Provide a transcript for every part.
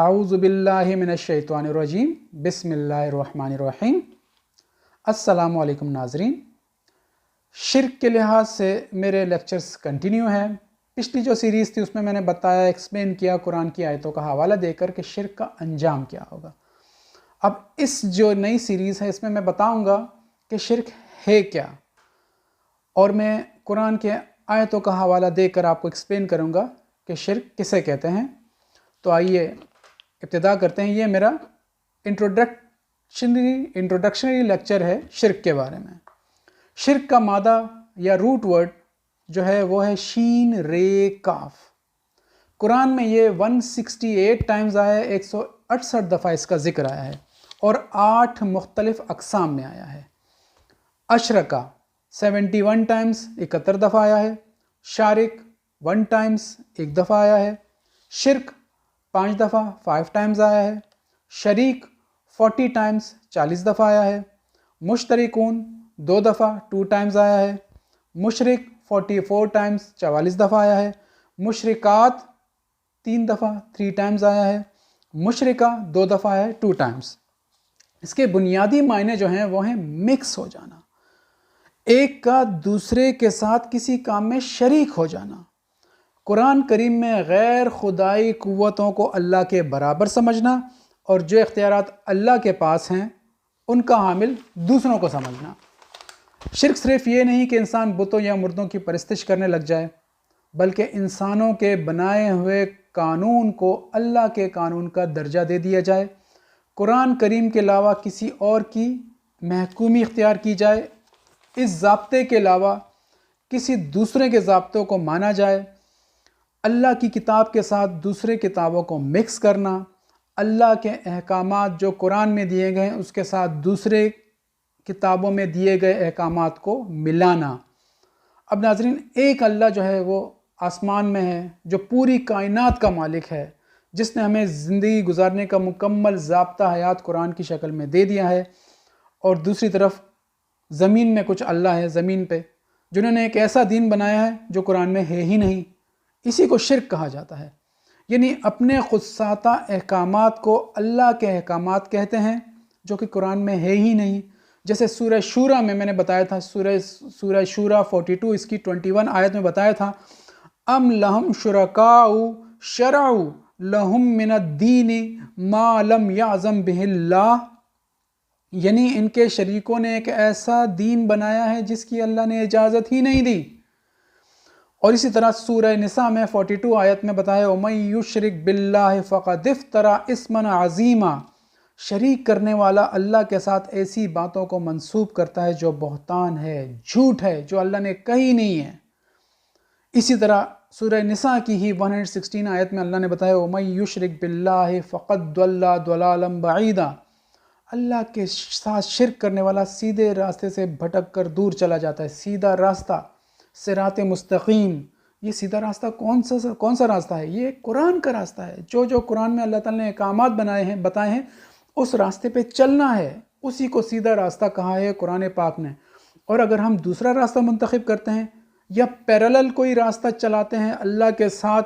आऊज़ु बिल्लाहि मिनश्शैतानिर रजीम बिस्मिल्लाहिर रहमानिर रहीम। अस्सलामु अलैकुम नाज़रीन। शिर्क के लिहाज से मेरे लेक्चर्स कंटिन्यू हैं। पिछली जो सीरीज़ थी उसमें मैंने बताया, एक्सप्लेन किया कुरान की आयतों का हवाला देकर कि शिर्क का अंजाम क्या होगा। अब इस जो नई सीरीज़ है इसमें मैं बताऊंगा कि शिर्क है क्या, और मैं कुरान के आयतों का हवाला देकर आपको एक्सप्लेन करूंगा कि शिर्क किसे कहते हैं। तो आइए इब्तिदा करते हैं। ये मेरा इंट्रोडक्शनरी लेक्चर है शिर्क के बारे में। शिर्क का मादा या रूट वर्ड जो है वो है शीन रे काफ। कुरान में ये 168 टाइम्स आया है, 168 दफ़ा इसका जिक्र आया है और 8 मुख्तलिफ अक़साम में आया है। अशरका 71 टाइम्स 71 दफ़ा आया है। शारिक 1 टाइम्स 1 दफ़ा आया है। शिर्क 5 दफ़ा 5 टाइम्स आया है। शरीक 40 टाइम्स 40 दफ़ा आया है। मुश्तरिकून 2 दफ़ा 2 टाइम्स आया है। मुशरिक 44 टाइम्स 44 दफ़ा आया है। मुशरिकात 3 दफ़ा 3 टाइम्स आया है। मुशरिका 2 दफ़ा है 2 टाइम्स। इसके बुनियादी मायने जो हैं वो हैं मिक्स हो जाना, एक का दूसरे के साथ किसी काम में शरीक हो जाना। कुरान करीम में गैर खुदाई कुव्वतों को अल्लाह के बराबर समझना और जो इख्तियारात अल्लाह के पास हैं उनका हामिल दूसरों को समझना। शिर्क सिर्फ ये नहीं कि इंसान बुतों या मुर्दों की परस्तिश करने लग जाए, बल्कि इंसानों के बनाए हुए कानून को अल्लाह के कानून का दर्जा दे दिया जाए, कुरान करीम के अलावा किसी और की महकूमी इख्तियार की जाए, इस ज़ाब्ते के अलावा किसी दूसरे के ज़ाब्तों को माना जाए, अल्लाह की किताब के साथ दूसरे किताबों को मिक्स करना, अल्लाह के अहकामात जो कुरान में दिए गए हैं उसके साथ दूसरे किताबों में दिए गए अहकामात को मिलाना। अब नाज़रीन, एक अल्लाह जो है वो आसमान में है, जो पूरी कायनात का मालिक है, जिसने हमें ज़िंदगी गुजारने का मुकम्मल ज़ाब्ता हयात कुरान की शक्ल में दे दिया है, और दूसरी तरफ ज़मीन में कुछ अल्लाह है ज़मीन पे जिन्होंने एक ऐसा दीन बनाया है जो कुरान में है ही नहीं। इसी को शिर्क कहा जाता है। यानी अपने खुदसाता अहकामात को अल्लाह के अहकामात कहते हैं जो कि कुरान में है ही नहीं। जैसे सूरह शूरा में मैंने बताया था, सूरह शूरा 42 इसकी 21 आयत में बताया था, अम लहम शुरकाउ शरउ लहुम मिनद्दीन मा लम याज़म बिहिल्लाह, यानी इनके शरीकों ने एक ऐसा दीन बनाया है जिसकी अल्लाह ने इजाज़त ही नहीं दी। और इसी तरह सूरह निसा में 42 आयत में बताया, उमय युशरिक बिल्लाहि फ़क़द इफ़्तरा इस्मन अज़ीमा, शरीक करने वाला अल्लाह के साथ ऐसी बातों को मंसूब करता है जो बहतान है, झूठ है, जो अल्लाह ने कही नहीं है। इसी तरह सूरह निसा की ही 116 आयत में अल्लाह ने बताया, उमय युशरिक बिल्लाहि फ़क़द ضल्ला ضलालन बईदा, अल्लाह के साथ शिर्क करने वाला सीधे रास्ते से भटक कर दूर चला जाता है। सीधा रास्ता, सिराते मुस्तकीम, ये सीधा रास्ता कौन सा रास्ता है? ये कुरान का रास्ता है। जो कुरान में अल्लाह ताला ने अहकामात बताए हैं उस रास्ते पे चलना है, उसी को सीधा रास्ता कहा है कुरान पाक ने। और अगर हम दूसरा रास्ता मुंतखब करते हैं या पैरेलल कोई रास्ता चलाते हैं, अल्लाह के साथ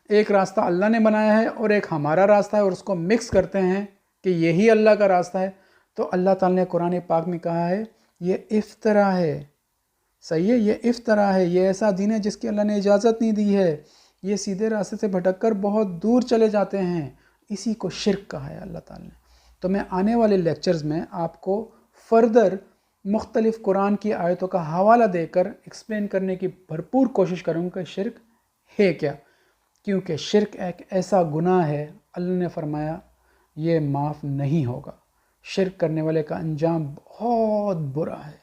एक रास्ता अल्लाह ने बनाया है और एक हमारा रास्ता है, और उसको मिक्स करते हैं कि यही अल्लाह का रास्ता है, तो अल्लाह ताला ने कुरान पाक में कहा है ये इफ्तरा है। सही है, ये इफ्तरा है, ये ऐसा दीन है जिसकी अल्लाह ने इजाज़त नहीं दी है। ये सीधे रास्ते से भटककर बहुत दूर चले जाते हैं, इसी को शिर्क कहा है अल्लाह ताला ने। तो मैं आने वाले लेक्चर्स में आपको फर्दर मुख्तलिफ़ कुरान की आयतों का हवाला देकर एक्सप्लेन करने की भरपूर कोशिश करूँगा कि शिर्क है क्या, क्योंकि शिर्क एक ऐसा गुनाह है अल्लाह ने फरमाया ये माफ़ नहीं होगा। शिर्क करने वाले का अंजाम बहुत बुरा है।